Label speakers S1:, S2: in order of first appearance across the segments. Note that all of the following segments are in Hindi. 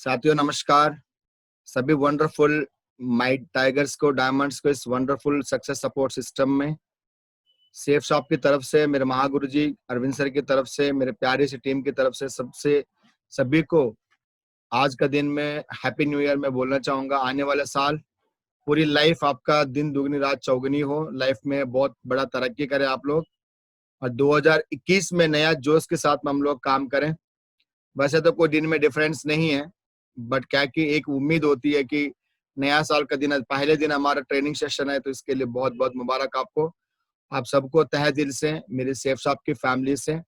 S1: साथियों नमस्कार। सभी वंडरफुल माइट टाइगर्स को, डायमंड्स को इस वंडरफुल सक्सेस सपोर्ट सिस्टम में सेफ शॉप की तरफ से, मेरे महागुरु जी अरविंद सर की तरफ से, मेरे प्यारी सी टीम की तरफ से सभी को आज का दिन में हैप्पी न्यू ईयर में बोलना चाहूंगा। आने वाला साल पूरी लाइफ आपका दिन दुगनी रात चौगुनी हो, लाइफ में बहुत बड़ा तरक्की करें आप लोग, और 2021 में नया जोश के साथ में हम लोग काम करें। वैसे तो कोई दिन में डिफरेंस नहीं है, बट क्या कि एक उम्मीद होती है कि नया साल का दिन, पहले दिन हमारा ट्रेनिंग सेशन है, तो इसके लिए बहुत बहुत मुबारक आपको। आप सबको तहे दिल से, मेरे सेफ शॉप की फैमिली से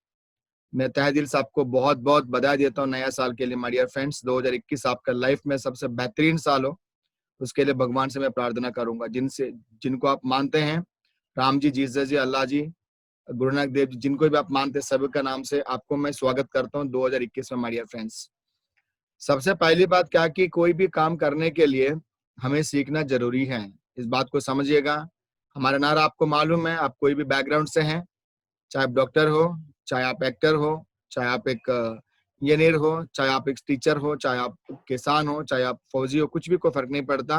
S1: मैं तहे दिल से आपको बहुत बहुत बधाई देता हूँ नया साल के लिए। माय डियर फ्रेंड्स, 2021 आपका लाइफ में सबसे बेहतरीन साल हो, उसके लिए भगवान से मैं प्रार्थना करूंगा। जिनको आप मानते हैं, राम जी, जीसस जी, अल्लाह जी, गुरु नानक देव जी, जिनको भी आप मानते हैं, सभी का नाम से आपको मैं स्वागत करता हूँ 2021 में। माय डियर फ्रेंड्स, सबसे पहली बात क्या कि कोई भी काम करने के लिए हमें सीखना जरूरी है, इस बात को समझिएगा। हमारा नारा आपको मालूम है, आप कोई भी बैकग्राउंड से हैं, चाहे आप डॉक्टर हो, चाहे आप एक्टर हो, चाहे आप एक इंजीनियर हो, चाहे आप एक टीचर हो, चाहे आप किसान हो, चाहे आप फौजी हो, कुछ भी कोई फर्क नहीं पड़ता।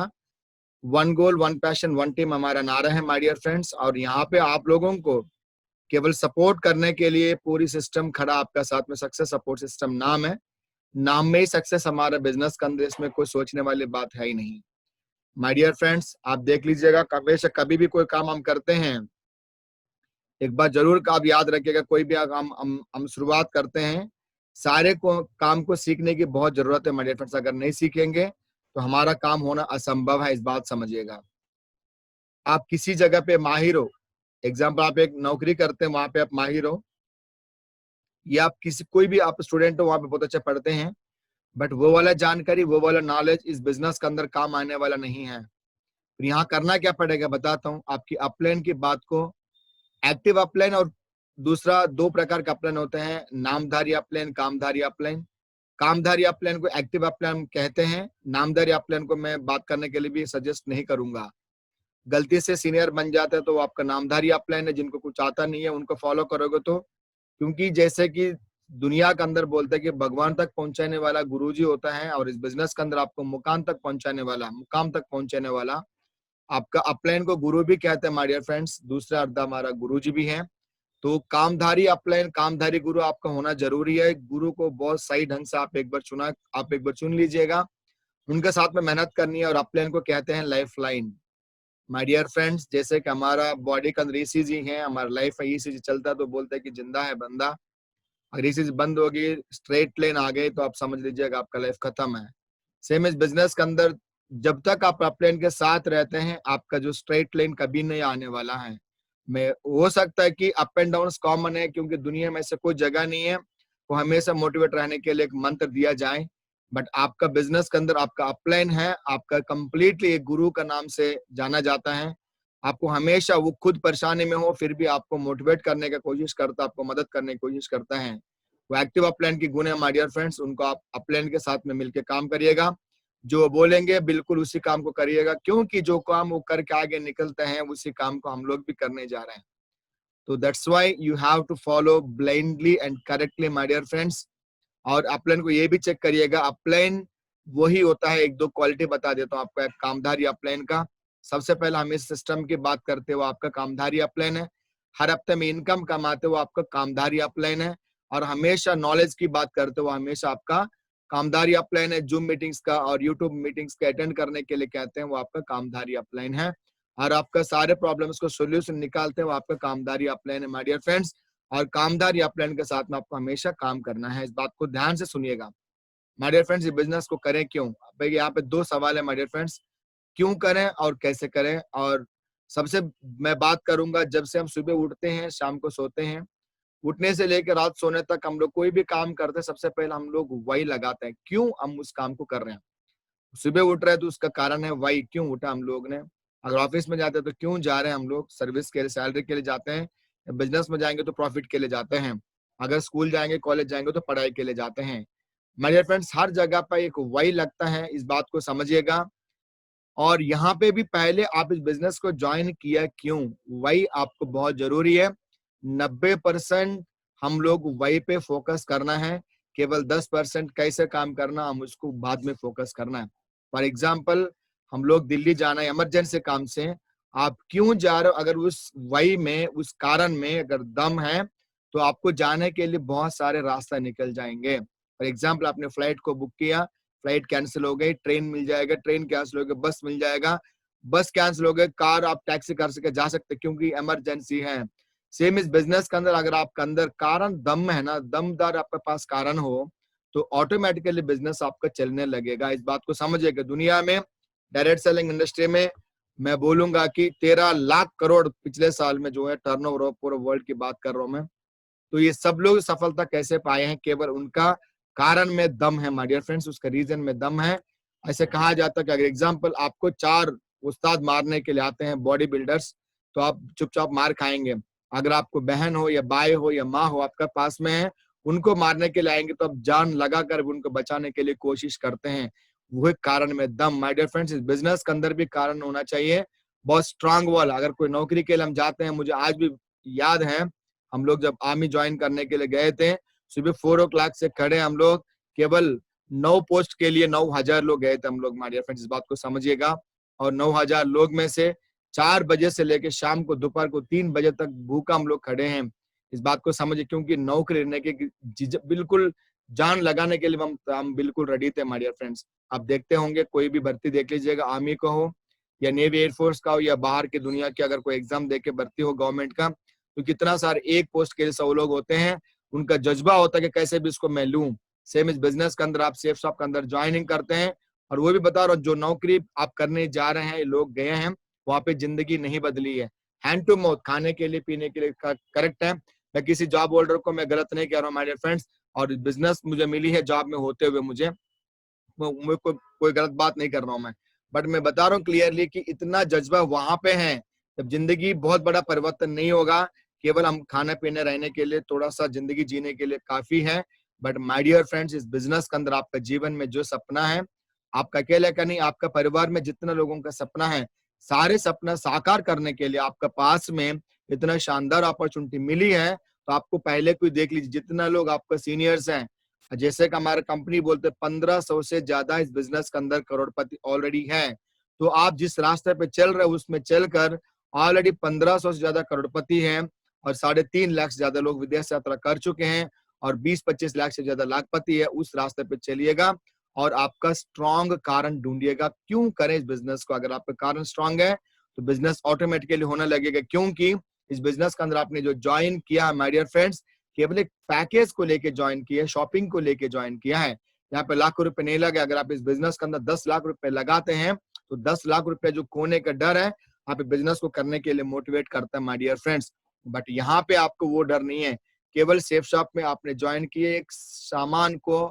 S1: One goal, one passion, one team हमारा नारा है माय डियर फ्रेंड्स। और यहाँ पे आप लोगों को केवल सपोर्ट करने के लिए पूरी सिस्टम खड़ा आपका साथ में, सक्सेस सपोर्ट सिस्टम नाम है। नाम में ही सक्सेस हमारा बिजनेस का अंदर, इसमें कोई सोचने वाली बात है ही नहीं। माय डियर फ्रेंड्स, आप देख लीजिएगा, कभी भी कोई काम हम करते हैं, एक बार जरूर आप याद रखिएगा, कोई भी हम शुरुआत करते हैं, काम को सीखने की बहुत जरूरत है माय डियर फ्रेंड्स। अगर नहीं सीखेंगे तो हमारा काम होना असंभव है, इस बात समझिएगा। आप किसी जगह पे माहिर हो, एग्जाम्पल आप एक नौकरी करते हैं, वहां पे आप माहिर हो, या आप कोई भी आप स्टूडेंट हो, वहां पे बहुत अच्छा पढ़ते हैं, बट वो वाला जानकारी, वो वाला नॉलेज इस बिजनेस के अंदर काम आने वाला नहीं है। तो यहाँ करना क्या पड़ेगा बताता हूँ। आपकी अपलाइन की बात को, एक्टिव अपलाइन और दूसरा, दो प्रकार का अपलाइन होते हैं, नामधारी अपलाइन, कामधारी अपलाइन। कामधारी अपलाइन को एक्टिव अपलाइन कहते हैं। नामधारी अपलाइन को मैं बात करने के लिए भी सजेस्ट नहीं करूंगा। गलती से सीनियर बन जाता है तो वो आपका नामधारी अपलाइन है। जिनको कुछ आता नहीं है उनको फॉलो करोगे तो, क्योंकि जैसे कि दुनिया के अंदर बोलते हैं कि भगवान तक पहुंचाने वाला गुरुजी होता है, और इस बिजनेस के अंदर आपको मुकाम तक पहुंचाने वाला आपका अपलाइन को गुरु भी कहते हैं माय डियर फ्रेंड्स। दूसरा अर्थ हमारा गुरुजी भी है। तो कामधारी अपलाइन, कामधारी गुरु आपका होना जरूरी है। गुरु को बहुत सही ढंग से आप एक बार चुन लीजिएगा, उनके साथ में मेहनत करनी है। और अपलाइन को कहते हैं life line. My dear friends, जैसे कि हमारा बॉडी के अंदर ईसीजी है, हमारा लाइफ में ईसीजी चलता है, तो बोलते हैं कि जिंदा है बंदा। अगर ईसीजी बंद होगी, स्ट्रेट लाइन आ गई, तो आप समझ लीजिएगा आपका लाइफ खत्म है। सेम इस बिजनेस के अंदर, जब तक आप अपलाइन के साथ रहते हैं, आपका जो स्ट्रेट लाइन कभी नहीं आने वाला है। मैं हो सकता है कि अप एंड डाउन कॉमन है, क्योंकि दुनिया में ऐसे कोई जगह नहीं है वो हमेशा मोटिवेट रहने के लिए एक मंत्र दिया जाए। बट आपका बिजनेस के अंदर आपका अपलाइन है, आपका कंप्लीटली एक गुरु का नाम से जाना जाता है। आपको हमेशा, वो खुद परेशानी में हो फिर भी आपको मोटिवेट करने की कोशिश करता है, आपको मदद करने की कोशिश करता है। वो एक्टिव अपलाइन की गुण है माय डियर फ्रेंड्स। उनको आप अपलाइन के साथ में मिलकर काम करिएगा, जो बोलेंगे बिल्कुल उसी काम को करिएगा, क्योंकि जो काम वो करके आगे निकलते हैं उसी काम को हम लोग भी करने जा रहे हैं। तो that's why you have to follow blindly and correctly my dear friends. और अपलाइन को ये भी चेक करिएगा, अपलाइन वही होता है, एक दो क्वालिटी बता देता हूँ आपको एक कामधारी अपलाइन का। सबसे पहले हम इस सिस्टम की बात करते हो, आपका कामधारी अपलाइन है। हर हफ्ते में इनकम कमाते हो, आपका कामधारी अपलाइन है। और हमेशा नॉलेज की बात करते हो, हमेशा आपका कामधारी अपलाइन है। जूम मीटिंग्स का और यूट्यूब मीटिंग्स का अटेंड करने के लिए कहते हैं, वो आपका कामधारी अपलाइन है। और आपका सारे प्रॉब्लम्स को सोल्यूशन निकालते हैं, वो आपका कामधारी अपलाइन है माय डियर फ्रेंड्स। और कामधारी अपलाइन के साथ में आपको हमेशा काम करना है, इस बात को ध्यान से सुनिएगा माय डियर फ्रेंड्स। ये बिजनेस को करें क्यों? भाई यहाँ पे दो सवाल है माय डियर फ्रेंड्स, क्यों करें और कैसे करें। और सबसे मैं बात करूंगा, जब से हम सुबह उठते हैं शाम को सोते हैं, उठने से लेकर रात सोने तक हम लोग कोई भी काम करते हैं, सबसे पहले हम लोग वही लगाते हैं, क्यों हम उस काम को कर रहे हैं। सुबह उठ रहे हैं तो उसका कारण है वही, क्यों उठा हम लोग ने। अगर ऑफिस में जाते हैं तो क्यों जा रहे हैं हम लोग, सर्विस के लिए, सैलरी के लिए जाते हैं। बिजनेस में जाएंगे तो प्रॉफिट के लिए जाते हैं। अगर स्कूल जाएंगे, कॉलेज जाएंगे तो पढ़ाई के लिए जाते हैं। माय डियर फ्रेंड्स, हर जगह पर एक वही लगता है, इस बात को समझिएगा। और यहाँ पे भी पहले आप इस बिजनेस को ज्वाइन किया क्यों, वही आपको बहुत जरूरी है। 90% हम लोग वही पे फोकस करना है केवल 10% कैसे काम करना, हम उसको बाद में फोकस करना है। फॉर एग्जाम्पल, हम लोग दिल्ली जाना है इमरजेंसी काम से, आप क्यों जा रहे हो, अगर उस वही में, उस कारण में अगर दम है तो आपको जाने के लिए बहुत सारे रास्ते निकल जाएंगे। फॉर एग्जाम्पल, आपने फ्लाइट को बुक किया, फ्लाइट कैंसिल हो गई, ट्रेन मिल जाएगा, ट्रेन कैंसिल हो गई, बस मिल जाएगा, बस कैंसिल हो गई, कार आप टैक्सी कर सके जा सकते क्योंकि इमरजेंसी है। सेम इस बिजनेस के अंदर, अगर आपके अंदर कारण दम है ना, दमदार आपके पास कारण हो, तो ऑटोमेटिकली बिजनेस आपका चलने लगेगा। इस बात को समझिएगा। दुनिया में डायरेक्ट सेलिंग इंडस्ट्री में मैं बोलूंगा कि 13 लाख करोड़ पिछले साल में जो है टर्नओवर हो, पूरे वर्ल्ड की बात कर रहा हूं मैं। तो ये सब लोग सफलता कैसे पाए हैं, केवल उनका कारण में दम है माय डियर फ्रेंड्स, उसका रीजन में दम है। ऐसे कहा जाता है कि अगर एग्जाम्पल आपको 4 उस्ताद मारने के लिए आते हैं बॉडी बिल्डर्स, तो आप चुपचाप मार खाएंगे। अगर आपको बहन हो या भाई हो या माँ हो आपका पास में है, उनको मारने के लिए आएंगे तो आप जान लगाकर उनको बचाने के लिए कोशिश करते हैं। वो कारण में दम। माय डियर फ्रेंड्स, इस बिजनेस के अंदर भी कारण होना चाहिए, बहुत स्ट्रांग वॉल। अगर कोई नौकरी के लिए हम जाते हैं, मुझे आज भी याद है, हम लोग जब आर्मी ज्वाइन करने के लिए गए थे, सुबह 4 o'clock से खड़े हम लोग, केवल 9 पोस्ट के लिए 9,000 लोग गए थे हम लोग। माय डियर फ्रेंड्स, इस बात को समझिएगा। और 9,000 लोग में से 4 बजे से लेकर शाम को दोपहर को 3 बजे तक भूखा हम लोग खड़े हैं। इस बात को समझिए, क्योंकि नौकरी लेने के बिल्कुल जान लगाने के लिए हम बिल्कुल रेडी थे माय डियर फ्रेंड्स। आप देखते होंगे, कोई भी भर्ती देख लीजिएगा, आर्मी का हो या नेवी एयरफोर्स का हो या बाहर की दुनिया की अगर कोई एग्जाम दे के भर्ती हो गवर्नमेंट का, तो कितना सारे एक पोस्ट के लिए 100 लोग होते हैं। उनका जज्बा होता है कि कैसे भी इसको मैं लूं। सेम इस बिजनेस के अंदर आप सेफ शॉप के अंदर ज्वाइनिंग करते हैं, और वो भी बता रहा हूँ, जो नौकरी आप करने जा रहे हैं, लोग गए हैं, वहां पे जिंदगी नहीं बदली है। हैंड टू माउथ, खाने के लिए पीने के लिए करेक्ट है। मैं किसी जॉब होल्डर को मैं गलत नहीं कह रहा हूँ माय डियर फ्रेंड्स, और बिजनेस मुझे मिली है जॉब में होते हुए, मुझे कोई गलत बात नहीं कर रहा हूँ मैं, बट मैं बता रहा हूँ क्लियरली कि इतना जज्बा वहां पे है। जब जिंदगी बहुत बड़ा परिवर्तन नहीं होगा, केवल हम खाने पीने रहने के लिए, थोड़ा सा जिंदगी जीने के लिए काफी है। बट माय डियर फ्रेंड्स, इस बिजनेस के अंदर आपका जीवन में जो सपना है, आपका अकेले का नहीं, आपका परिवार में जितना लोगों का सपना है, सारे सपना साकार करने के लिए आपका पास में इतना शानदार अपॉर्चुनिटी मिली है। तो आपको पहले कोई देख लीजिए, जितना लोग आपका सीनियर्स हैं, जैसे कि हमारा कंपनी बोलते 1500 से ज्यादा इस बिजनेस के अंदर करोड़पति ऑलरेडी है। तो आप जिस रास्ते पे चल रहे हो उसमें चलकर ऑलरेडी 1500 से ज्यादा करोड़पति हैं, और 3.5 लाख से ज्यादा लोग विदेश यात्रा कर चुके हैं, और 20-25 लाख से ज्यादा लाखपति है। उस रास्ते पे चलिएगा और आपका स्ट्रॉन्ग कारण ढूंढिएगा। क्यों करें इस बिजनेस को? अगर आपका कारण स्ट्रॉन्ग है तो बिजनेस ऑटोमेटिकली होने लगेगा, क्योंकि इस बिजनेस के अंदर आपने जो ज्वाइन किया माय डियर फ्रेंड्स, केवल एक पैकेज को लेके ज्वाइन किया है, शॉपिंग को लेके ज्वाइन किया है। यहाँ पे लाखों रुपए नहीं लगे। अगर आप इस बिजनेस के अंदर 10 लाख रुपए लगाते हैं, तो 10 लाख रुपए जो खोने का डर है, आप बिजनेस को करने के लिए मोटिवेट करता है माय डियर फ्रेंड्स। बट यहाँ पे आपको वो डर नहीं है। केवल सेफ शॉप में आपने ज्वाइन किए, एक सामान को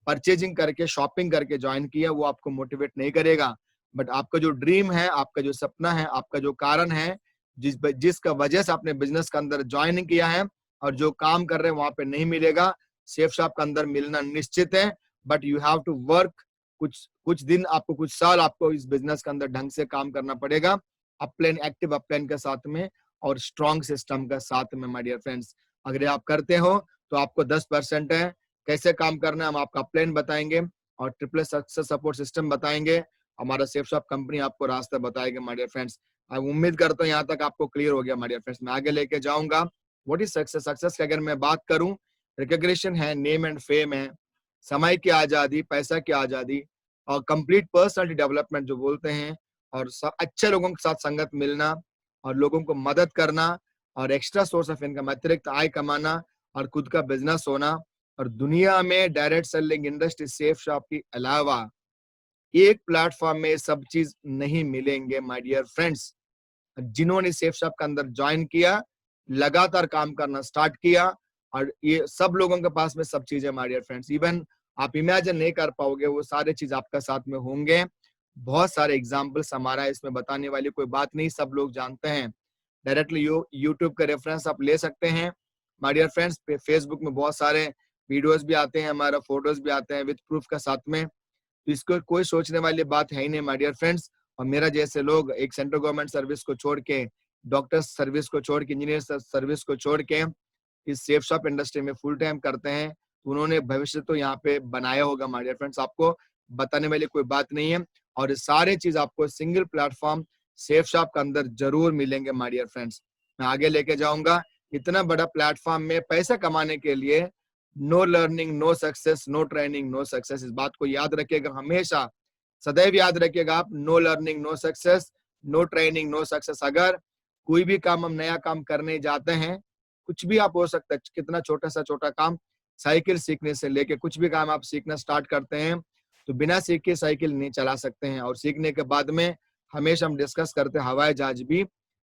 S1: परचेजिंग करके, शॉपिंग करके ज्वाइन किया, वो आपको मोटिवेट नहीं करेगा। बट आपका जो ड्रीम है, आपका जो सपना है, आपका जो कारण है, जिसका वजह से आपने बिजनेस के अंदर ज्वाइनिंग किया है, और जो काम कर रहे हैं वहां पे नहीं मिलेगा, सेफ शॉप के अंदर मिलना निश्चित है। But you have to work, कुछ दिन आपको, कुछ साल आपको इस बिजनेस के अंदर ढंग से काम करना पड़ेगा, अपलाइन, एक्टिव अपलाइन के साथ में और स्ट्रॉन्ग सिस्टम के साथ में माय डियर फ्रेंड्स। अगर आप करते हो तो आपको 10% है। कैसे काम करना है हम आपका अपलाइन बताएंगे, और ट्रिपल सक्सेस सपोर्ट सिस्टम बताएंगे। हमारा सेफ शॉप कंपनी आपको रास्ता बताएगा माय डियर फ्रेंड्स। उम्मीद करता हूँ यहाँ तक आपको क्लियर हो गया माय डियर फ्रेंड्स। मैं आगे लेके जाऊंगा। What is success? सक्सेस की अगर मैं बात करूं, रिकॉग्निशन है, नेम एंड फेम है, समय की आजादी, पैसा की आजादी, और कंप्लीट पर्सनालिटी डेवलपमेंट जो बोलते हैं, और अच्छे लोगों के साथ संगत मिलना, और लोगों को मदद करना, और एक्स्ट्रा सोर्स ऑफ इनकम, अतिरिक्त आय कमाना, और खुद का बिजनेस होना। और दुनिया में direct selling industry safe shop के अलावा एक प्लेटफॉर्म में सब चीज नहीं मिलेंगे माय डियर फ्रेंड्स। जिन्होंने सेफ शॉप के अंदर ज्वाइन किया, लगातार काम करना स्टार्ट किया, और ये सब लोगों के पास में सब चीजें माय डियर फ्रेंड्स। इवन आप इमेजिन नहीं कर पाओगे, वो सारे चीज आपका साथ में होंगे। बहुत सारे एग्जाम्पल्स हमारा इसमें बताने वाली कोई बात नहीं, सब लोग जानते हैं। डायरेक्टली यूट्यूब का रेफरेंस आप ले सकते हैं माय डियर फ्रेंड्स। फेसबुक में बहुत सारे वीडियोस भी आते हैं, हमारा फोटोज भी आते हैं विद प्रूफ का साथ में। तो इसको कोई सोचने वाली बात है ही नहीं माय डियर फ्रेंड्स। और मेरा जैसे लोग एक सेंट्रल गवर्नमेंट सर्विस को छोड़ के, डॉक्टर सर्विस को छोड़ के, इंजीनियर सर्विस को छोड़ के इस सेफ शॉप इंडस्ट्री में फुल टाइम करते हैं, तो उन्होंने भविष्य तो यहाँ पे बनाया होगा माय डियर फ्रेंड्स, आपको बताने वाली कोई बात नहीं है। और ये सारे चीज आपको सिंगल प्लेटफॉर्म सेफ शॉप के अंदर जरूर मिलेंगे माय डियर फ्रेंड्स। मैं आगे लेके जाऊंगा। इतना बड़ा प्लेटफॉर्म में पैसा कमाने के लिए no learning no success, no training no success. इस बात को याद रखिएगा, हमेशा सदैव याद रखिएगा आप। No learning no success, no training no success. अगर कोई भी काम हम नया काम करने जाते हैं, कुछ भी आप हो सकता है, कितना छोटा सा छोटा काम, साइकिल सीखने से लेके कुछ भी काम आप सीखना स्टार्ट करते हैं तो बिना सीखे साइकिल नहीं चला सकते हैं। और सीखने के बाद में हमेशा हम डिस्कस करते हैं हवाई जहाज भी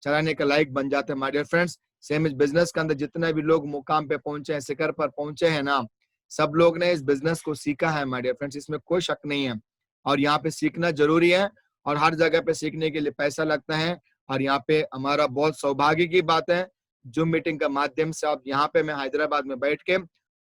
S1: चलाने के लायक बन जाते हैं माय डियर फ्रेंड्स। सेम इस बिजनेस के अंदर जितने भी लोग मुकाम पे पहुंचे हैं, शिखर पर पहुंचे हैं ना, सब लोग ने इस बिजनेस को सीखा है माय डियर फ्रेंड्स, इसमें कोई शक नहीं है। और यहाँ पे सीखना जरूरी है और हर जगह पे सीखने के लिए पैसा लगता है। और यहाँ पे हमारा बहुत सौभाग्य की बात है, जूम मीटिंग के माध्यम से आप यहाँ पे मैं हैदराबाद में बैठ के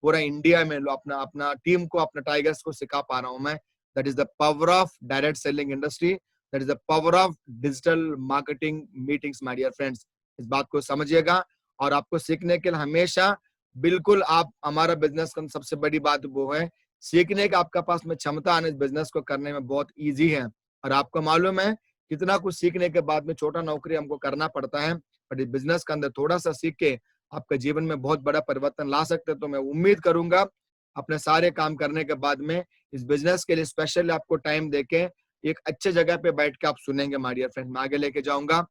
S1: पूरा इंडिया में अपना अपना टीम को, अपना टाइगर्स को सिखा पा रहा हूँ मैं। That is the power of direct selling industry, that is the power of digital marketing meetings my dear friends. इस बात को समझिएगा। और आपको सीखने के लिए हमेशा बिल्कुल आप, हमारा बिजनेस का सबसे बड़ी बात वो है सीखने का आपका पास में क्षमता आने, इस बिजनेस को करने में बहुत ईजी है। और आपको मालूम है कितना कुछ सीखने के बाद में छोटा नौकरी हमको करना पड़ता है, बट इस बिजनेस के अंदर थोड़ा सा सीख के आपके जीवन में बहुत बड़ा परिवर्तन ला सकते हैं। तो मैं उम्मीद करूंगा अपने सारे काम करने के बाद में इस बिजनेस के लिए स्पेशली आपको टाइम देके एक अच्छे जगह पे बैठ के आप सुनेंगे माय डियर फ्रेंड्स। मैं आगे लेके जाऊंगा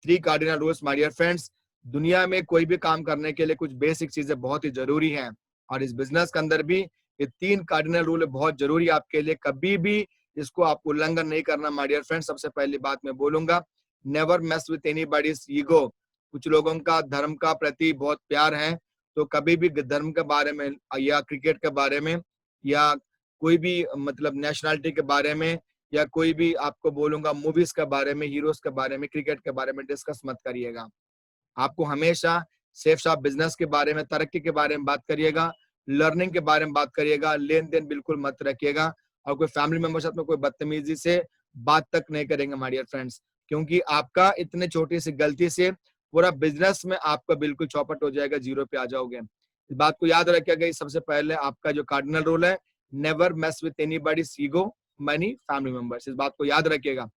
S1: 3 cardinal rules my dear friends. दुनिया में कोई भी काम करने के लिए कुछ बेसिक चीजें बहुत ही जरूरी हैं और इस बिजनेस के अंदर भी ये 3 कार्डिनल रूल बहुत जरूरी है आपके लिए। कभी भी इसको आप उल्लंघन नहीं करना माय डियर फ्रेंड्स। सबसे पहली बात मैं बोलूंगा, never mess with anybody's ego. कुछ लोगों का धर्म का प्रति बहुत प्यार है, तो कभी भी धर्म के बारे में या क्रिकेट के बारे में या कोई भी मतलब नेशनलिटी के बारे में या कोई भी आपको बोलूंगा मूवीज के बारे में, हीरोज के बारे में, क्रिकेट के बारे में डिस्कस मत करिएगा। आपको हमेशा सेफ शॉप बिजनेस के बारे में, तरक्की के बारे में बात करिएगा, लर्निंग के बारे में बात करिएगा, लेन देन बिल्कुल मत रखिएगा। और कोई फैमिली मेंबर साथ में कोई बदतमीजी से बात तक नहीं करेंगे माय डियर फ्रेंड्स, क्योंकि आपका इतने छोटी सी गलती से पूरा बिजनेस में आपका बिल्कुल चौपट हो जाएगा, जीरो पे आ जाओगे। इस बात को याद रखिएगा। सबसे पहले आपका जो कार्डिनल रूल है, never mess with anybody's ego, money, family members. इस बात को याद रखिएगा।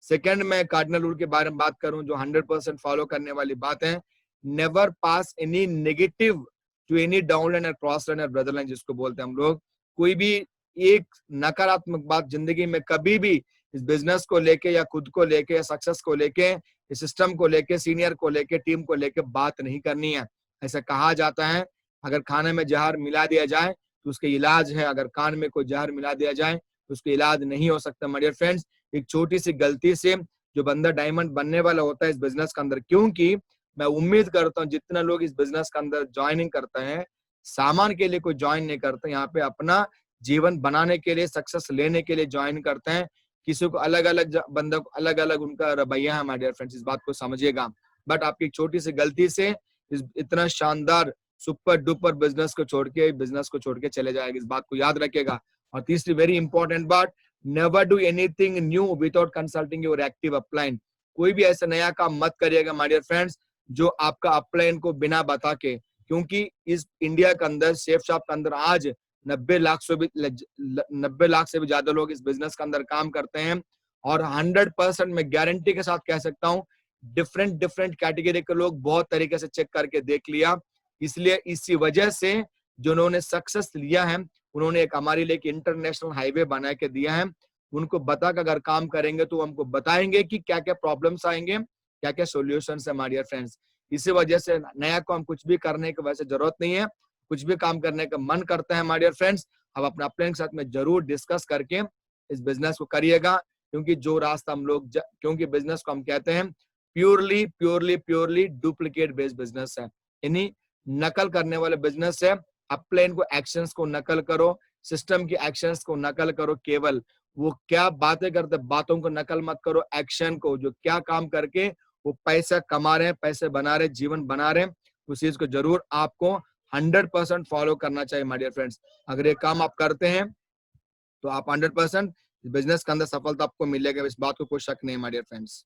S1: सेकंड में कार्डिनल रूल के बारे में बात करूं जो 100% फॉलो करने वाली बात है, never pass any negative to any downline और क्रॉस लाइन और ब्रदर लाइन जिसको बोलते हैं हम लोग। कोई भी एक नकारात्मक बात जिंदगी में कभी भी इस बिजनेस को लेके या खुद को लेके या सक्सेस को लेके, इस सिस्टम को लेके, सीनियर को लेके, टीम को लेके बात नहीं करनी है। ऐसा कहा जाता है अगर खाने में जहर मिला दिया जाए तो उसके इलाज है, अगर कान में कोई जहर मिला दिया जाए तो उसके इलाज नहीं हो सकता माय डियर फ्रेंड्स। एक छोटी सी गलती से जो बंदा डायमंड बनने वाला होता है इस बिजनेस के अंदर, क्योंकि मैं उम्मीद करता हूँ जितना लोग इस बिजनेस के अंदर ज्वाइनिंग करते हैं, सामान के लिए कोई ज्वाइन नहीं करते, यहाँ पे अपना जीवन बनाने के लिए, सक्सेस लेने के लिए ज्वाइन करते हैं। किसी को अलग अलग बंदा को अलग अलग उनका रवैया है माय डियर फ्रेंड्स, इस बात को समझिएगा। बट आपकी एक छोटी सी गलती से इतना शानदार सुपर डुपर बिजनेस को छोड़ के चले जाएगा, इस बात को याद रखिएगा। और तीसरी वेरी इंपॉर्टेंट बात, never do anything new without consulting your active upline. कोई भी ऐसा नया काम मत करिएगा माय डियर फ्रेंड्स जो आपका अपलाइन को बिना बता के, क्योंकि इस इंडिया के अंदर सेफ शॉप के अंदर आज 90 लाख से भी ज्यादा लोग इस बिजनेस के अंदर काम करते हैं। और 100% मैं गारंटी के साथ कह सकता हूँ डिफरेंट डिफरेंट कैटेगरी के लोग बहुत तरीके से चेक करके देख लिया। इसलिए इसी वजह से जो उन्होंने सक्सेस लिया है, उन्होंने एक हमारे लिए एक इंटरनेशनल हाईवे बना के दिया है। उनको बता कर अगर काम करेंगे तो हमको बताएंगे कि क्या क्या प्रॉब्लम्स आएंगे, क्या क्या सॉल्यूशंस है माय डियर फ्रेंड्स। इसी वजह से नया काम कुछ भी करने की वैसे जरूरत नहीं है। कुछ भी काम करने का मन करता है माय डियर फ्रेंड्स, अब अपने अपने के साथ में जरूर डिस्कस करके इस बिजनेस को करिएगा। क्योंकि जो रास्ता हम लोग क्योंकि बिजनेस को हम कहते हैं purely purely purely duplicate based business है, यानी नकल करने वाले बिजनेस है। अपलाइन को एक्शंस को नकल करो, सिस्टम की एक्शंस को नकल करो, केवल वो क्या बातें करते बातों को नकल मत करो, एक्शन को, जो क्या काम करके वो पैसा कमा रहे हैं, पैसे बना रहे, जीवन बना रहे हैं, उस चीज को जरूर आपको 100% फॉलो करना चाहिए माय डियर फ्रेंड्स। अगर ये काम आप करते हैं तो आप 100% बिजनेस के अंदर सफलता आपको मिलेगा, इस बात को कोई शक नहीं माय डियर फ्रेंड्स।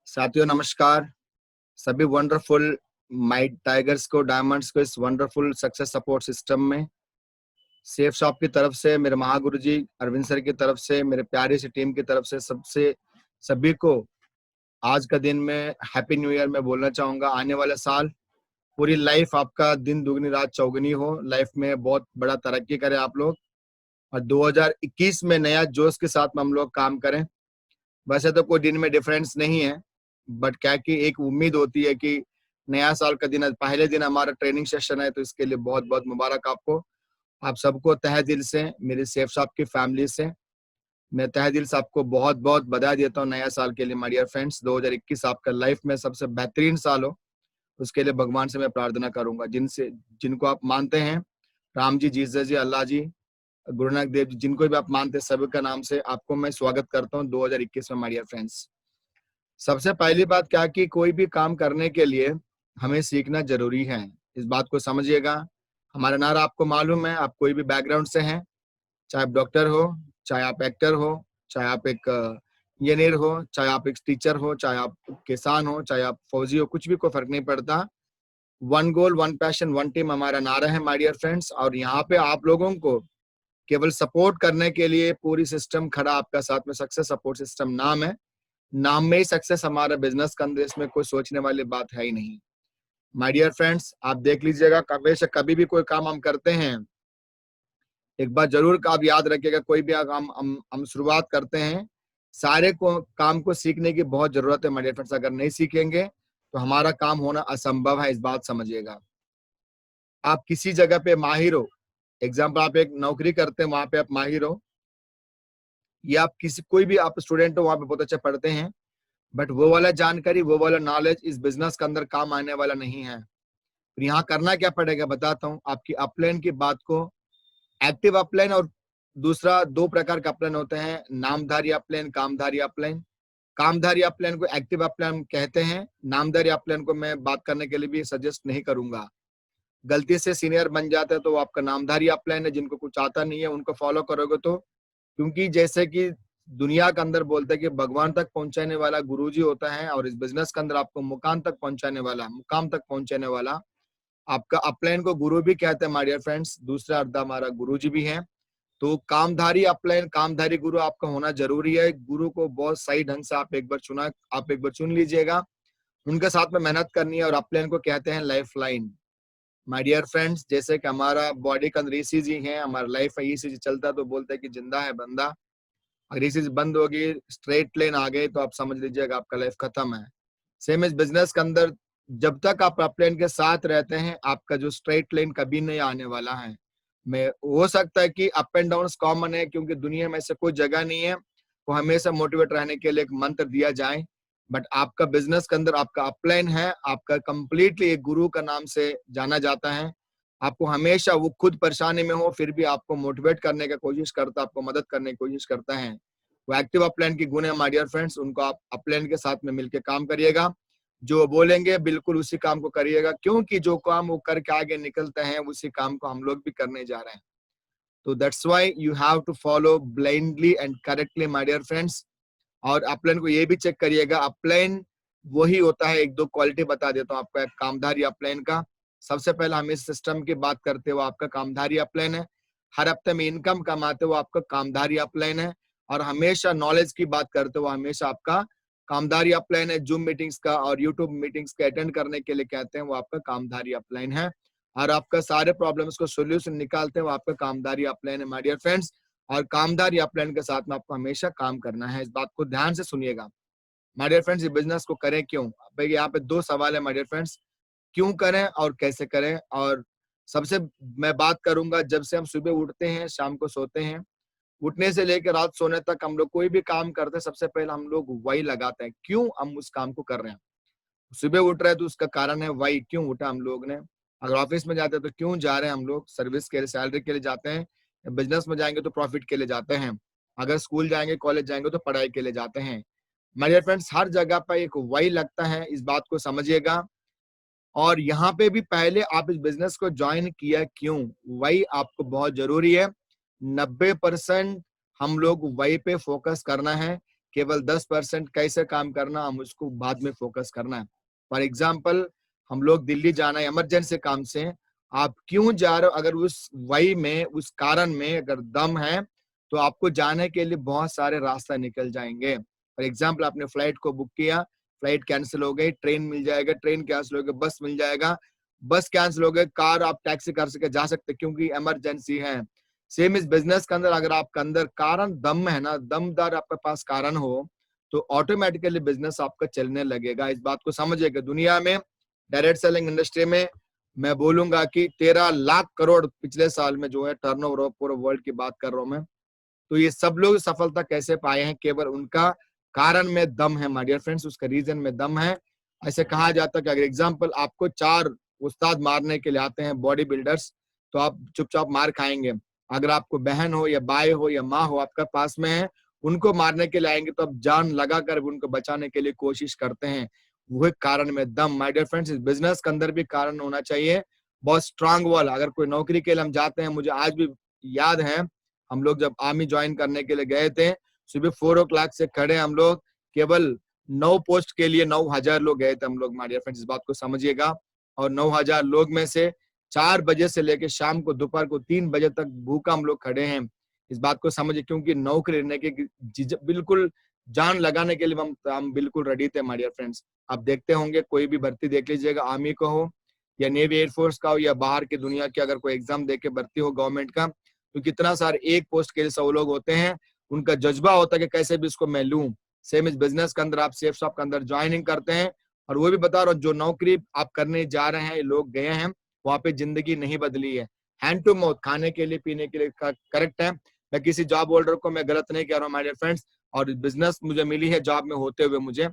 S1: साथियों नमस्कार, सभी वंडरफुल माई टाइगर्स को, डायमंड्स को इस वंडरफुल सक्सेस सपोर्ट सिस्टम में, सेफ शॉप की तरफ से, मेरे महागुरु जी अरविंद सर की तरफ से, मेरे प्यारी सी टीम की तरफ से सभी को आज का दिन में हैप्पी न्यू ईयर में बोलना चाहूंगा। आने वाला साल पूरी लाइफ आपका दिन दुगनी रात चौगुनी हो, लाइफ में बहुत बड़ा तरक्की करें आप लोग, और 2021 में नया जोश के साथ में हम लोग काम करें। वैसे तो कोई दिन में डिफरेंस नहीं है, बट क्या कि एक उम्मीद होती है कि नया साल का दिन, पहले दिन हमारा ट्रेनिंग सेशन है, तो इसके लिए बहुत बहुत मुबारक आपको। आप सबको तहे दिल से, मेरी सेफ शॉप की फैमिली से मैं तहे दिल से आपको बहुत बहुत बधाई देता हूँ नया साल के लिए। माय डियर फ्रेंड्स, 2021 आपका लाइफ में सबसे बेहतरीन साल हो, उसके लिए भगवान से मैं प्रार्थना करूंगा। जिनको आप मानते हैं, राम जी, जीसस जी, अल्लाह जी, गुरु नानक देव जी, जिनको भी आप मानते हैं, सभी का नाम से आपको मैं स्वागत करता हूँ 2021 में। माय डियर फ्रेंड्स, सबसे पहली बात क्या कि कोई भी काम करने के लिए हमें सीखना जरूरी है, इस बात को समझिएगा। हमारा नारा आपको मालूम है, आप कोई भी बैकग्राउंड से हैं, चाहे आप डॉक्टर हो, चाहे आप एक्टर हो, चाहे आप एक इंजीनियर हो, चाहे आप एक टीचर हो, चाहे आप किसान हो, चाहे आप फौजी हो, कुछ भी कोई फर्क नहीं पड़ता। One goal, one passion, one team हमारा नारा है माय डियर फ्रेंड्स। और यहाँ पे आप लोगों को केवल सपोर्ट करने के लिए पूरी सिस्टम खड़ा आपका साथ में, सक्सेस सपोर्ट सिस्टम नाम है, नाम में ही सक्सेस हमारा बिजनेस का अंदर, इसमें कोई सोचने वाली बात है ही नहीं। माय डियर फ्रेंड्स, आप देख लीजिएगा, कभी भी कोई काम हम करते हैं, एक बार जरूर आप याद रखिएगा, कोई भी हम शुरुआत करते हैं, सारे काम को सीखने की बहुत जरूरत है माय डियर फ्रेंड्स। अगर नहीं सीखेंगे तो हमारा काम होना असंभव है, इस बात समझिएगा। आप किसी जगह पे माहिर हो, एग्जाम्पल आप एक नौकरी करते हैं, वहां पे आप माहिर हो, या आप कोई भी आप स्टूडेंट हो, वहां पे बहुत अच्छा पढ़ते हैं, बट वो वाला जानकारी, वो वाला नॉलेज इस बिजनेस के अंदर काम आने वाला नहीं है। फिर यहाँ करना क्या पड़ेगा बताता हूँ। आपकी अपलाइन की बात को, एक्टिव अपलाइन और दूसरा, दो प्रकार का अपलाइन होते हैं, नामधारी अपलाइन, कामधारी अपलाइन। कामधारी अपलाइन को एक्टिव अपलाइन कहते हैं, नामधारी अपलाइन को मैं बात करने के लिए भी सजेस्ट नहीं करूंगा। गलती से सीनियर बन जाते हैं तो वो आपका नामधारी अपलाइन है, जिनको कुछ आता नहीं है उनको फॉलो करोगे तो, क्योंकि जैसे कि दुनिया के अंदर बोलते हैं कि भगवान तक पहुंचाने वाला गुरुजी होता है, और इस बिजनेस के अंदर आपको मुकाम तक पहुंचाने वाला आपका अपलाइन को गुरु भी कहते हैं माय डियर फ्रेंड्स, दूसरा अर्थ हमारा गुरुजी भी है। तो कामधारी अपलाइन, कामधारी गुरु आपका होना जरूरी है। गुरु को बहुत सही ढंग से आप एक बार चुन लीजिएगा, उनके साथ में मेहनत करनी है। और अपलाइन को कहते हैं life line. My dear friends, जैसे कि हमारा बॉडी का अंदर ईसीजी है, हमारा लाइफ में ईसीजी चलता है, तो बोलते हैं कि जिंदा है बंदा। अगर ईसीजी बंद होगी, स्ट्रेट लाइन आ गई, तो आप समझ लीजिएगा आपका लाइफ खत्म है। सेम इस बिजनेस के अंदर, जब तक आप अपलाइन के साथ रहते हैं, आपका जो स्ट्रेट लाइन कभी नहीं आने वाला है। मैं हो सकता है कि अप एंड डाउन कॉमन है, क्योंकि दुनिया में ऐसे कोई जगह नहीं है वो हमेशा मोटिवेट रहने के लिए एक मंत्र दिया जाए, बट आपका बिजनेस के अंदर आपका अपलाइन है, आपका कंप्लीटली एक गुरु का नाम से जाना जाता है। आपको हमेशा, वो खुद परेशानी में हो फिर भी आपको मोटिवेट करने की कोशिश करता है, आपको मदद करने की कोशिश करता है। वो एक्टिव अपलाइन की गुण है माय डियर फ्रेंड्स, उनको आप अपलाइन के साथ में मिलकर काम करिएगा। जो बोलेंगे बिल्कुल उसी काम को करिएगा, क्योंकि जो काम वो करके आगे निकलते हैं उसी काम को हम लोग भी करने जा रहे हैं। तो that's why you have to follow blindly and correctly my dear friends. और अपलाइन को ये भी चेक करिएगा, अपलाइन वही होता है, एक दो क्वालिटी बता देता हूँ आपको एक कामधारी अपलाइन का। सबसे पहले हम इस सिस्टम की बात करते हुए, आपका कामधारी अपलाइन है, हर हफ्ते में इनकम कमाते हुए आपका कामधारी अपलाइन है। और हमेशा नॉलेज की बात करते हुए हमेशा आपका कामधारी अपलाइन है। जूम मीटिंग्स का और यूट्यूब मीटिंग्स का अटेंड करने के लिए कहते हैं, वो आपका कामधारी अपलाइन है। और आपका सारे प्रॉब्लम्स को सोल्यूशन निकालते हैं, वो आपका कामधारी अपलाइन है माय डियर फ्रेंड्स। और कामधारी अपलाइन के साथ में आपको हमेशा काम करना है, इस बात को ध्यान से सुनिएगा माय डियर फ्रेंड्स। ये बिजनेस को करें क्यों? भाई यहाँ पे दो सवाल है माय डियर फ्रेंड्स, क्यों करें और कैसे करें। और सबसे मैं बात करूंगा, जब से हम सुबह उठते हैं शाम को सोते हैं, उठने से लेकर रात सोने तक हम लोग कोई भी काम करते हैं, सबसे पहले हम लोग वही लगाते हैं, क्यों हम उस काम को कर रहे हैं। सुबह उठ रहे हैं तो उसका कारण है वही, क्यों उठा हम लोग ने। अगर ऑफिस में जाते हैं तो क्यों जा रहे हैं हम लोग, सर्विस के लिए, सैलरी के लिए जाते हैं। बिजनेस में जाएंगे तो प्रॉफिट के लिए जाते हैं। अगर स्कूल जाएंगे, कॉलेज जाएंगे तो पढ़ाई के लिए जाते हैं। माय डियर फ्रेंड्स, हर जगह पर एक वही लगता है, इस बात को समझिएगा। और यहाँ पे भी पहले आप इस बिजनेस को ज्वाइन किया क्यों, वही आपको बहुत जरूरी है। 90% हम लोग वही पे फोकस करना है, केवल 10% कैसे काम करना, हम उसको बाद में फोकस करना है। फॉर एग्जाम्पल, हम लोग दिल्ली जाना है इमरजेंसी काम से, आप क्यों जा रहे हो? अगर उस वही में, उस कारण में अगर दम है, तो आपको जाने के लिए बहुत सारे रास्ते निकल जाएंगे। फॉर एग्जाम्पल, आपने फ्लाइट को बुक किया, फ्लाइट कैंसिल हो गई, ट्रेन मिल जाएगा, ट्रेन कैंसिल हो गई, बस मिल जाएगा, बस कैंसिल हो गई, कार आप टैक्सी कर सके जा सकते क्योंकि इमरजेंसी है। सेम इस बिजनेस के अंदर अगर आपके अंदर कारण दम है ना, दमदार आपके पास कारण हो, तो ऑटोमेटिकली बिजनेस आपका चलने लगेगा। इस बात को समझिएगा। दुनिया में डायरेक्ट सेलिंग इंडस्ट्री में मैं बोलूंगा कि 13 लाख करोड़ पिछले साल में जो है टर्नओवर हो, पूरे वर्ल्ड की बात कर रहा हूं मैं। तो ये सब लोग सफलता कैसे पाए हैं? केवल उनका कारण में दम है माय डियर फ्रेंड्स, उसका रीजन में दम है। ऐसे कहा जाता है कि अगर एग्जाम्पल आपको 4 उस्ताद मारने के लिए आते हैं बॉडी बिल्डर्स, तो आप चुपचाप मार खाएंगे। अगर आपको बहन हो या भाई हो या माँ हो आपका पास में है, उनको मारने के लिए आएंगे तो आप जान लगाकर उनको बचाने के लिए कोशिश करते हैं। वही कारण में दम। माय डियर फ्रेंड्स, इस बिजनेस के अंदर भी कारण होना चाहिए बहुत स्ट्रांग वाला। अगर कोई नौकरी के लिए हम जाते हैं, मुझे आज भी याद है, हम लोग जब आर्मी ज्वाइन करने के लिए गए थे, सुबह 4 o'clock से खड़े हम लोग, केवल 9 पोस्ट के लिए 9,000 लोग गए थे हम लोग। माय डियर फ्रेंड्स, इस बात को समझिएगा। और 9,000 लोग में से 4 बजे से लेकर शाम को दोपहर को 3 बजे तक भूखा हम लोग खड़े हैं। इस बात को समझिए, क्योंकि नौकरी लेने के बिल्कुल जान लगाने के लिए हम बिल्कुल रेडी थे माय डियर फ्रेंड्स। आप देखते होंगे, कोई भी भर्ती देख लीजिएगा, आर्मी का हो या नेवी एयरफोर्स का हो या बाहर की दुनिया की अगर कोई एग्जाम दे के भर्ती हो गवर्नमेंट का, तो कितना सारे एक पोस्ट के लिए 100 लोग होते हैं। उनका जज्बा होता है कि कैसे भी इसको मैं लूं। सेम इस बिजनेस के अंदर आप सेफ शॉप के अंदर ज्वाइनिंग करते हैं, और वो भी बता रहा हूँ, जो नौकरी आप करने जा रहे हैं, लोग गए हैं, वहां पे जिंदगी नहीं बदली है। हैंड टू माउथ, खाने के लिए पीने के लिए करेक्ट है। मैं किसी जॉब होल्डर को मैं गलत नहीं कह रहा हूँ माय डियर फ्रेंड्स, और बिजनेस मुझे मिली है जॉब में होते हुए, मुझे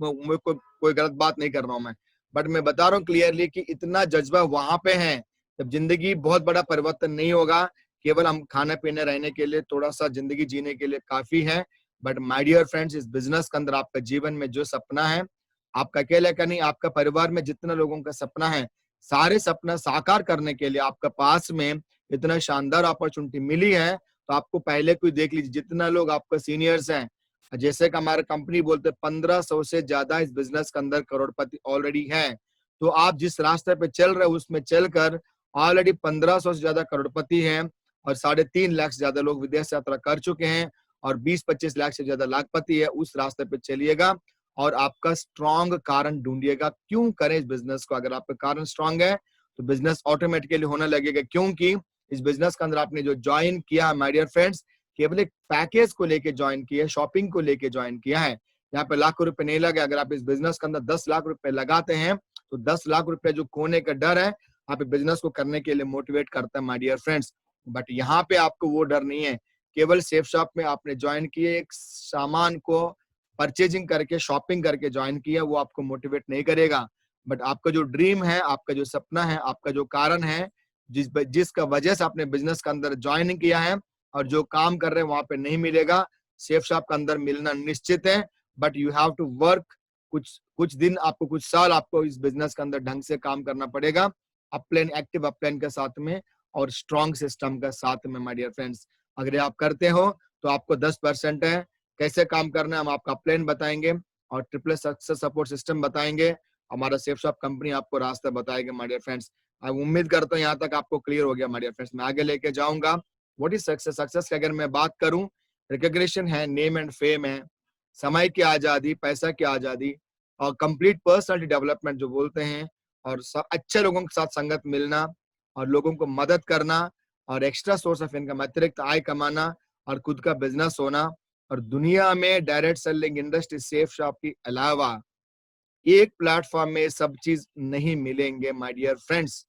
S1: कोई गलत बात नहीं कर रहा हूँ मैं। बट मैं बता रहा हूँ क्लियरली कि इतना जज्बा वहां पे है, जब जिंदगी बहुत बड़ा परिवर्तन नहीं होगा, केवल हम खाने पीने रहने के लिए, थोड़ा सा जिंदगी जीने के लिए काफी है। बट माय डियर फ्रेंड्स, इस बिजनेस के अंदर आपका जीवन में जो सपना है, आपका अकेले का नहीं, आपका परिवार में जितना लोगों का सपना है, सारे सपना साकार करने के लिए आपका पास में इतना शानदार अपॉर्चुनिटी मिली है। तो आपको पहले कोई देख लीजिए, जितना लोग आपका सीनियर्स हैं, जैसे कि हमारे कंपनी बोलते 1500 से ज्यादा इस बिजनेस के अंदर करोड़पति ऑलरेडी हैं। तो आप जिस रास्ते पे चल रहे हो उसमें चलकर ऑलरेडी 1500 से ज्यादा करोड़पति हैं, और 3.5 लाख से ज्यादा लोग विदेश यात्रा कर चुके हैं, और 20-25 लाख से ज्यादा लाखपति है। उस रास्ते पे चलिएगा और आपका स्ट्रॉन्ग कारण ढूंढिएगा। क्यों करें इस बिजनेस को? अगर आपका कारण स्ट्रॉन्ग है तो बिजनेस ऑटोमेटिकली होने लगेगा, क्योंकि इस बिजनेस के अंदर आपने जो ज्वाइन किया माय डियर फ्रेंड्स, केवल एक पैकेज को लेके ज्वाइन किया है, शॉपिंग को लेके ज्वाइन किया है। यहाँ पे लाखों रुपए नहीं लगे। अगर आप इस बिजनेस के अंदर 10 लाख रुपए लगाते हैं, तो 10 लाख रुपए जो खोने का डर है, आप बिजनेस को करने के लिए मोटिवेट करता है माय डियर फ्रेंड्स। बट यहाँ पे आपको वो डर नहीं है। केवल सेफ शॉप में आपने ज्वाइन किए, एक सामान को परचेजिंग करके, शॉपिंग करके ज्वाइन किया, वो आपको मोटिवेट नहीं करेगा। बट आपका जो ड्रीम है, आपका जो सपना है, आपका जो कारण है, जिसका वजह से आपने बिजनेस के अंदर ज्वाइनिंग किया है, और जो काम कर रहे हैं वहां पे नहीं मिलेगा, सेफ शॉप के अंदर मिलना निश्चित है। But you have to work. कुछ कुछ दिन आपको, कुछ साल आपको इस बिजनेस के अंदर ढंग से काम करना पड़ेगा, अपप्लेन, एक्टिव अपप्लेन के साथ में और स्ट्रॉन्ग सिस्टम के साथ में माय डियर फ्रेंड्स। अगर आप करते हो तो आपको 10% है। कैसे काम करना है हम आपका प्लान बताएंगे, और ट्रिपल सक्सेस सपोर्ट सिस्टम बताएंगे। हमारा सेफ शॉप कंपनी आपको रास्ता बताएगा माय डियर फ्रेंड्स। मैं उम्मीद करता हूँ यहाँ तक आपको क्लियर हो गया माय डियर फ्रेंड्स। मैं आगे लेके जाऊंगा। What is success? सक्सेस की अगर मैं बात करूं, रिकॉग्निशन है, नेम एंड फेम है, समय की आजादी, पैसा की आजादी, और कंप्लीट पर्सनालिटी डेवलपमेंट जो बोलते हैं, और अच्छे लोगों के साथ संगत मिलना, और लोगों को मदद करना, और एक्स्ट्रा सोर्स ऑफ इनकम, अतिरिक्त आय कमाना, और खुद का बिजनेस होना। और दुनिया में direct selling industry safe shop के अलावा एक प्लेटफॉर्म में सब चीज नहीं मिलेंगे माय डियर फ्रेंड्स।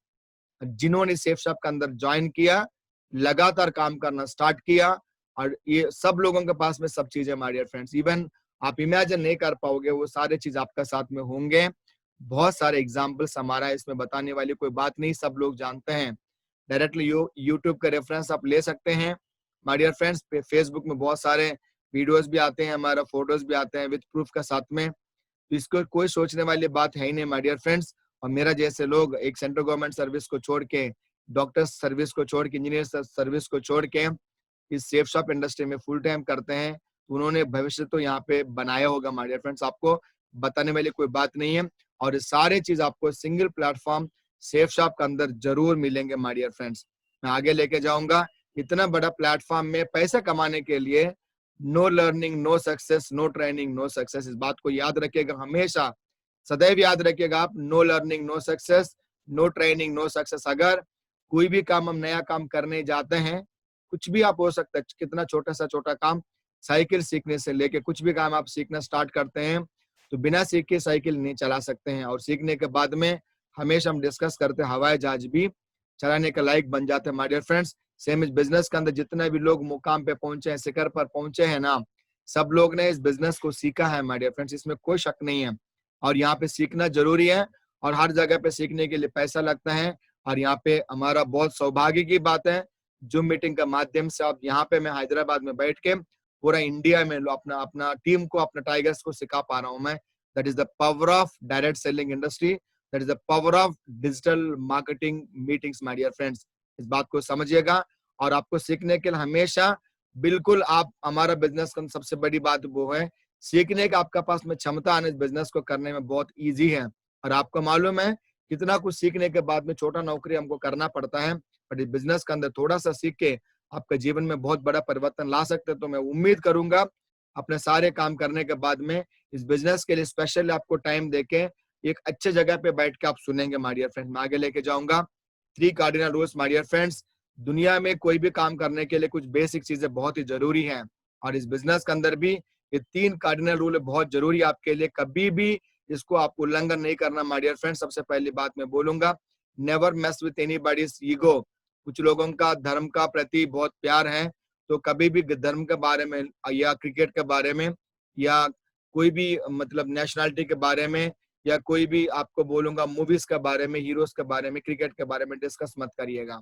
S1: जिन्होंने सेफ शॉप के अंदर ज्वाइन किया, लगातार काम करना स्टार्ट किया, और ये सब लोगों के पास में सब चीजें माय डियर फ्रेंड्स। इवन आप इमेजिन नहीं कर पाओगे, वो सारे चीज आपका साथ में होंगे। बहुत सारे एग्जाम्पल्स हमारा इसमें बताने वाली कोई बात नहीं, सब लोग जानते हैं। डायरेक्टली यूट्यूब का रेफरेंस आप ले सकते हैं माय डियर फ्रेंड्स। फेसबुक में बहुत सारे वीडियोस भी आते हैं, हमारा फोटोज भी आते हैं विद प्रूफ का साथ में। तो इसको कोई सोचने वाली बात है ही नहीं माय डियर फ्रेंड्स। और मेरा जैसे लोग एक सेंट्रल गवर्नमेंट सर्विस को छोड़ के, डॉक्टर सर्विस को छोड़ के, इंजीनियर सर्विस को छोड़ के इस सेफ शॉप इंडस्ट्री में फुल टाइम करते हैं, तो उन्होंने भविष्य तो यहाँ पे बनाया होगा माय डियर फ्रेंड्स। आपको बताने वाली कोई बात नहीं है। और ये सारे चीज आपको सिंगल प्लेटफॉर्म सेफ शॉप के अंदर जरूर मिलेंगे माय डियर फ्रेंड्स। मैं आगे लेके जाऊंगा। इतना बड़ा प्लेटफॉर्म में पैसे कमाने के लिए no learning no success, no training no success. इस बात को याद रखिएगा, हमेशा सदैव याद रखिएगा आप। No learning no success, no training no success. अगर कोई भी काम हम नया काम करने जाते हैं, कुछ भी आप हो सकता है, कितना छोटा सा छोटा काम, साइकिल सीखने से लेके कुछ भी काम आप सीखना स्टार्ट करते हैं तो बिना सीखे साइकिल नहीं चला सकते हैं। और सीखने के बाद में हमेशा हम डिस्कस करते हैं हवाई जहाज भी चलाने के लायक बन जाते हैं माय डियर फ्रेंड्स। सेम इस बिजनेस के अंदर जितने भी लोग मुकाम पे पहुंचे हैं, शिखर पर पहुंचे हैं ना, सब लोग ने इस बिजनेस को सीखा है माय डियर फ्रेंड्स, इसमें कोई शक नहीं है। और यहाँ पे सीखना जरूरी है और हर जगह पे सीखने के लिए पैसा लगता है। और यहाँ पे हमारा बहुत सौभाग्य की बात है, जूम मीटिंग का माध्यम से आप यहाँ पे मैं हैदराबाद में बैठ के पूरा इंडिया में अपना अपना टीम को, अपना टाइगर्स को सिखा पा रहा हूँ मैं। That is the power of direct selling industry, that is the power of digital marketing meetings my dear friends. इस बात को समझिएगा। और आपको सीखने के लिए हमेशा बिल्कुल आप, हमारा बिजनेस का सबसे बड़ी बात वो है सीखने का आपका पास में क्षमता आने, इस बिजनेस को करने में बहुत इजी है। और आपको मालूम है कितना कुछ सीखने के बाद में छोटा नौकरी हमको करना पड़ता है, बट इस बिजनेस के अंदर थोड़ा सा सीख के आपके जीवन में बहुत बड़ा परिवर्तन ला सकते हैं। तो मैं उम्मीद करूंगा अपने सारे काम करने के बाद में इस बिजनेस के लिए स्पेशली आपको टाइम देके एक अच्छे जगह पे बैठ के आप सुनेंगे माय डियर फ्रेंड्स। मैं आगे लेके जाऊंगा 3 cardinal rules my dear friends. दुनिया में कोई भी काम करने के लिए कुछ बेसिक चीजें बहुत ही जरूरी हैं और इस बिजनेस के अंदर भी ये 3 कार्डिनल रूल बहुत जरूरी है आपके लिए। कभी भी इसको आप उल्लंघन नहीं करना माय डियर फ्रेंड्स। सबसे पहली बात मैं बोलूंगा, never mess with anybody's ego. कुछ लोगों का धर्म का प्रति बहुत प्यार है, तो कभी भी धर्म के बारे में या क्रिकेट के बारे में या कोई भी मतलब नेशनलिटी के बारे में या कोई भी आपको बोलूंगा मूवीज के बारे में, हीरोज के बारे में, क्रिकेट के बारे में डिस्कस मत करिएगा।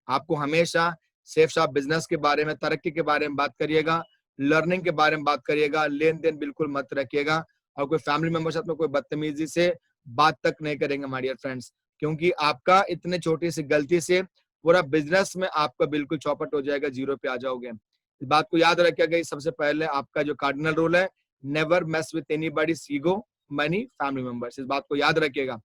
S1: आपको हमेशा सेफ शॉप बिजनेस के बारे में, तरक्की के बारे में बात करिएगा, लर्निंग के बारे में बात करिएगा, लेन देन बिल्कुल मत रखिएगा। और कोई फैमिली मेंबर साथ में कोई बदतमीजी से बात तक नहीं करेंगे माय डियर फ्रेंड्स, क्योंकि आपका इतने छोटी सी गलती से पूरा बिजनेस में आपका बिल्कुल चौपट हो जाएगा, जीरो पे आ जाओगे। इस बात को याद रखिएगा। सबसे पहले आपका जो कार्डिनल रूल है, never mess with anybody's ego, money, family members. इस बात को याद रखिएगा।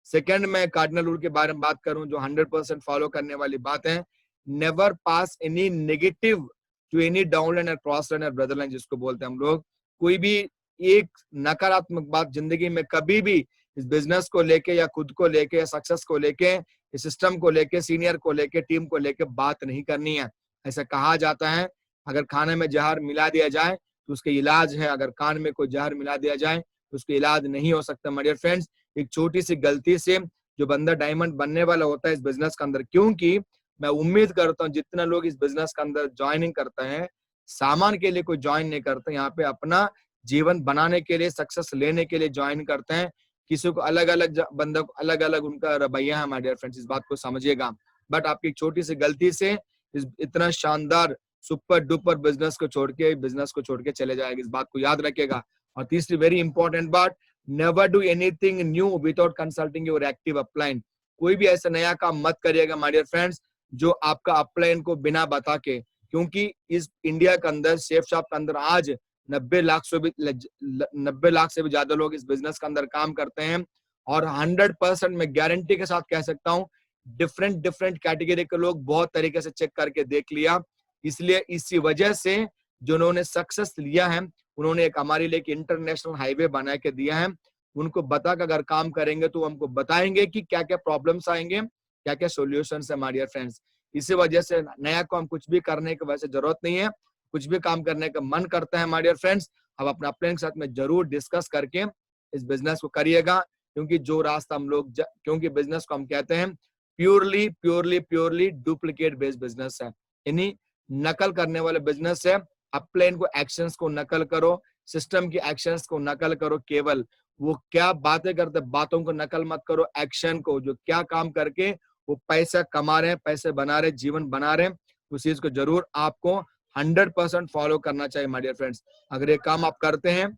S1: सेकंड में कार्डिनल रूल के बारे में बात करूं जो 100% फॉलो करने वाली बात है, never pass any negative to any downline और क्रॉस लाइन और ब्रदर लाइन जिसको बोलते हैं हम लोग। कोई भी एक नकारात्मक बात जिंदगी में कभी भी इस बिजनेस को लेके या खुद को लेके या सक्सेस को लेके, इस सिस्टम को लेके, सीनियर को लेके, टीम को लेके बात नहीं करनी है। ऐसा कहा जाता है अगर खाने में जहर मिला दिया जाए तो उसके इलाज है, अगर कान में कोई जहर मिला दिया जाए तो उसके इलाज नहीं हो सकता माय डियर फ्रेंड्स। एक छोटी सी गलती से जो बंदा डायमंड बनने वाला होता है इस बिजनेस के अंदर, क्योंकि मैं उम्मीद करता हूँ जितना लोग इस बिजनेस के अंदर ज्वाइनिंग करते हैं, सामान के लिए कोई ज्वाइन नहीं करते, यहाँ पे अपना जीवन बनाने के लिए, सक्सेस लेने के लिए ज्वाइन करते हैं। किसी को अलग अलग बंदा को अलग अलग उनका रवैया है माय डियर फ्रेंड्स, इस बात को समझिएगा। बट आपकी एक छोटी सी गलती से इस इतना शानदार सुपर डुपर बिजनेस को छोड़ के चले जाएगा, इस बात को याद रखिएगा। और तीसरी वेरी इंपॉर्टेंट बात, never do anything new without consulting your active upline. कोई भी ऐसा नया काम मत करिएगा माय डियर फ्रेंड्स जो आपका अपलाइन को बिना बता के, क्योंकि इस इंडिया के अंदर सेफ शॉप के अंदर आज 90 लाख से भी ज्यादा लोग इस बिजनेस के अंदर काम करते हैं। और 100% मैं गारंटी के साथ कह सकता हूँ डिफरेंट डिफरेंट कैटेगरी के लोग बहुत तरीके से चेक करके देख लिया। इसलिए इसी वजह से जो उन्होंने सक्सेस लिया है, उन्होंने एक हमारे लिए एक इंटरनेशनल हाईवे बना के दिया है। उनको बता कर अगर काम करेंगे तो हमको बताएंगे कि क्या क्या प्रॉब्लम्स आएंगे, क्या क्या सॉल्यूशंस है हमारे फ्रेंड्स। इसी वजह से नया काम कुछ भी करने की वैसे जरूरत नहीं है। कुछ भी काम करने का मन करता है हमारे फ्रेंड्स, हम अपने प्लान के साथ में जरूर डिस्कस करके इस बिजनेस को करिएगा। क्योंकि जो रास्ता हम लोग क्योंकि बिजनेस को हम कहते हैं purely purely purely duplicate based business है, यानी नकल करने वाले बिजनेस है। अपलाइन को एक्शंस को नकल करो, सिस्टम की एक्शंस को नकल करो। केवल वो क्या बातें करते, बातों को नकल मत करो, एक्शन को, जो क्या काम करके वो पैसा कमा रहे हैं, पैसे बना रहे, जीवन बना रहे हैं, उस चीज को जरूर आपको 100% फॉलो करना चाहिए माय डियर फ्रेंड्स। अगर ये काम आप करते हैं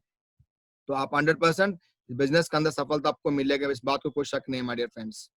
S1: तो आप 100% बिजनेस के अंदर सफलता आपको मिलेगा, इस बात को कोई शक नहीं माय डियर फ्रेंड्स।